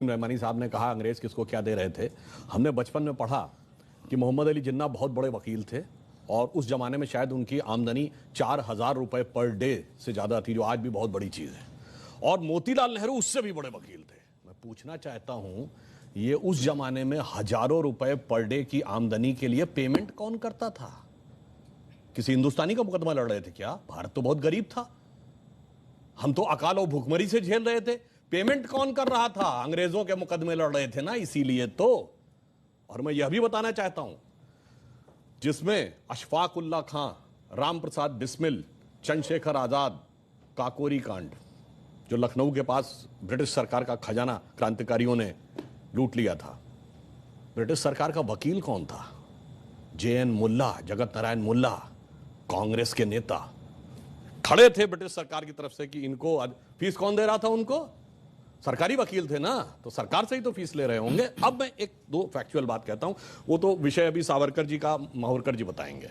रहमानी साहब ने कहा अंग्रेज किसको क्या दे रहे थे। हमने बचपन में पढ़ा कि मोहम्मद अली जिन्ना बहुत बड़े वकील थे और उस जमाने में शायद उनकी आमदनी 4,000 रुपए पर डे से ज्यादा थी, जो आज भी बहुत बड़ी चीज है। और मोतीलाल नेहरू उससे भी बड़े वकील थे। मैं पूछना चाहता हूं, ये उस जमाने में हजारों रुपए पर डे की आमदनी के लिए पेमेंट कौन करता था? किसी हिंदुस्तानी का मुकदमा लड़ रहे थे क्या? भारत तो बहुत गरीब था, हम तो अकाल और भूखमरी से झेल रहे थे। पेमेंट कौन कर रहा था? अंग्रेजों के मुकदमे लड़ रहे थे ना, इसीलिए तो। और मैं यह भी बताना चाहता हूं, जिसमें अशफाक उल्ला खां, राम प्रसाद बिस्मिल, चंद्रशेखर आजाद, काकोरी कांड, जो लखनऊ के पास ब्रिटिश सरकार का खजाना क्रांतिकारियों ने लूट लिया था, ब्रिटिश सरकार का वकील कौन था? JN मुल्ला, जगत नारायण मुल्ला, कांग्रेस के नेता खड़े थे ब्रिटिश सरकार की तरफ से कि इनको फीस कौन दे रहा था? उनको सरकारी वकील थे ना, तो सरकार से ही तो फीस ले रहे होंगे। अब मैं एक दो फैक्चुअल बात कहता हूं, वो तो विषय अभी सावरकर जी का माहौरकर जी बताएंगे।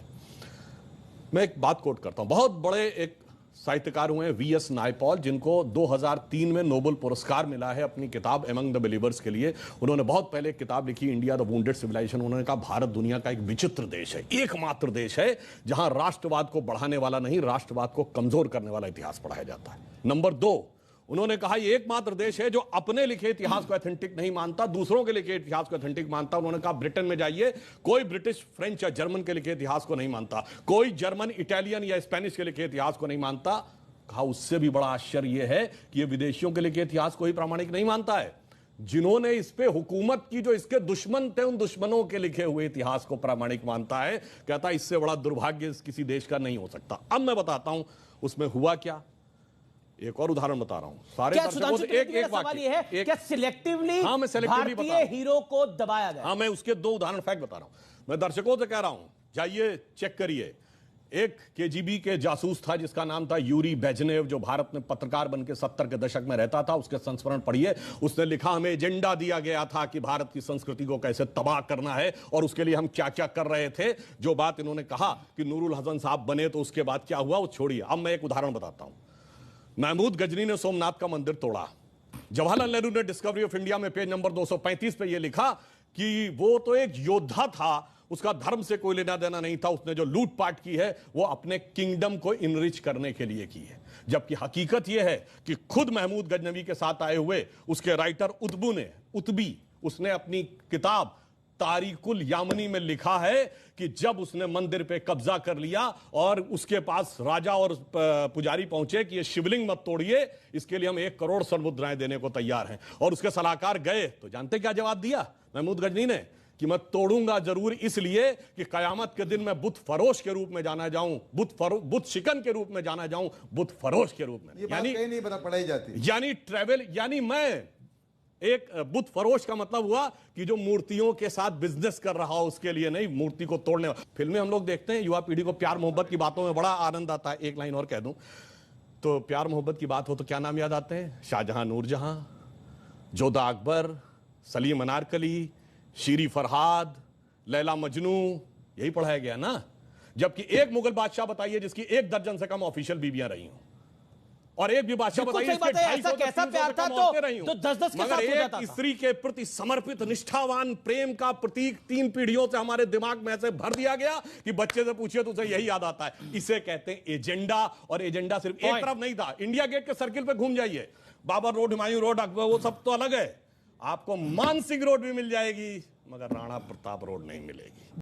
मैं एक बात कोट करता हूं, बहुत बड़े एक साहित्यकार हुए VS नायपॉल, जिनको 2003 में नोबेल पुरस्कार मिला है अपनी किताब एमंग द बिलीवर्स के लिए। उन्होंने बहुत पहले एक किताब लिखी, इंडिया द वुंडेड सिविलाइजेशन। उन्होंने कहा भारत दुनिया का एक विचित्र देश है, एकमात्र देश है जहां राष्ट्रवाद को बढ़ाने वाला नहीं, राष्ट्रवाद को कमजोर करने वाला इतिहास पढ़ाया जाता है। नंबर 2, उन्होंने कहा ये एकमात्र देश है जो अपने लिखे इतिहास को ऑथेंटिक नहीं मानता, दूसरों के लिखे इतिहास को ऑथेंटिक मानता। उन्होंने कहा ब्रिटेन में जाइए, कोई ब्रिटिश, फ्रेंच या जर्मन के लिखे इतिहास को नहीं मानता, कोई जर्मन, इटालियन या स्पेनिश के लिखे इतिहास को नहीं मानता। कहा उससे भी बड़ा आश्चर्य यह है कि ये विदेशियों के लिखे इतिहास को ही प्रामाणिक नहीं मानता है, जिन्होंने इस पे हुकूमत की, जो इसके दुश्मन थे, उन दुश्मनों के लिखे हुए इतिहास को प्रामाणिक मानता है। कहता इससे बड़ा दुर्भाग्य किसी देश का नहीं हो सकता। अब मैं बताता हूं उसमें हुआ क्या। एक और उदाहरण बता रहा हूं। सारे दर्शकों से एक सवाल ये है, क्या सिलेक्टिवली भारतीय हीरो को दबाया गया? हाँ, मैं उसके 2 उदाहरण फैक्ट बता रहा हूं। मैं दर्शकों से कह रहा हूं, जाइए चेक करिए। एक KGB के जासूस था जिसका नाम था यूरी बेजनेव, जो भारत में पत्रकार बनकर 70 के दशक में रहता था। उसके संस्मरण पढ़िए। उसने लिखा, हमें एजेंडा दिया गया था कि भारत की संस्कृति को कैसे तबाह करना है और उसके लिए हम क्या क्या कर रहे थे। जो बात इन्होंने कहा कि नूरुल हसन साहब बने तो उसके बाद क्या हुआ, वो छोड़िए। अब मैं एक उदाहरण बताता हूं। महमूद गजनी ने सोमनाथ का मंदिर तोड़ा। जवाहरलाल नेहरू ने डिस्कवरी ऑफ इंडिया में पेज नंबर 235 पे यह लिखा कि वो तो एक योद्धा था, उसका धर्म से कोई लेना देना नहीं था, उसने जो लूटपाट की है वो अपने किंगडम को इनरिच करने के लिए की है। जबकि हकीकत यह है कि खुद महमूद गजनवी के साथ आए हुए उसके राइटर उतबी, उसने अपनी किताब तारिकुल यामनी में लिखा है कि जब उसने मंदिर पे कब्जा कर लिया और उसके पास राजा और पुजारी पहुंचे कि ये शिवलिंग मत तोड़िए, इसके लिए हम 1 करोड़ स्वर्ण मुद्राएं देने को तैयार हैं, और उसके सलाहकार गए तो जानते क्या जवाब दिया महमूद गजनी ने? कि मैं तोड़ूंगा जरूर, इसलिए कि कयामत के दिन मैं बुत फरोश के रूप में जाना जाऊं, बुत शिकन के रूप में जाना जाऊं, बुत फरोश के रूप में। यानी नहीं पता पढ़ाई जाती, यानी ट्रेवल, यानी मैं एक बुत फरोश का मतलब हुआ कि जो मूर्तियों के साथ बिजनेस कर रहा हो, उसके लिए नहीं, मूर्ति को तोड़ने। फिल्में हम लोग देखते हैं, युवा पीढ़ी को प्यार मोहब्बत की बातों में बड़ा आनंद आता है। एक लाइन और कह दूं तो, प्यार मोहब्बत की बात हो तो क्या नाम याद आते हैं? शाहजहां, नूरजहां, जोधा अकबर, सलीम अनारकली, शीरी फरहाद, लैला मजनू, यही पढ़ाया गया ना। जबकि एक मुगल बादशाह बताइए जिसकी 1 दर्जन से कम ऑफिशियल बीवियां रही हूं, और एक भी बादशाह बताइए इसके 250 कैसा प्यार था तो 10-10 के साथ हो जाता था। स्त्री के प्रति समर्पित निष्ठावान प्रेम का प्रतीक 3 पीढ़ियों से हमारे दिमाग में ऐसे भर दिया गया कि बच्चे से पूछिए तो उसे यही याद आता है। इसे कहते हैं एजेंडा। और एजेंडा सिर्फ एक तरफ नहीं था। इंडिया गेट के सर्किल पे घूम जाइए, बाबर रोड, हुमायूं रोड, अकबर, वो सब तो अलग है। आपको मानसिंह रोड भी मिल जाएगी, मगर राणा प्रताप रोड नहीं मिलेगी।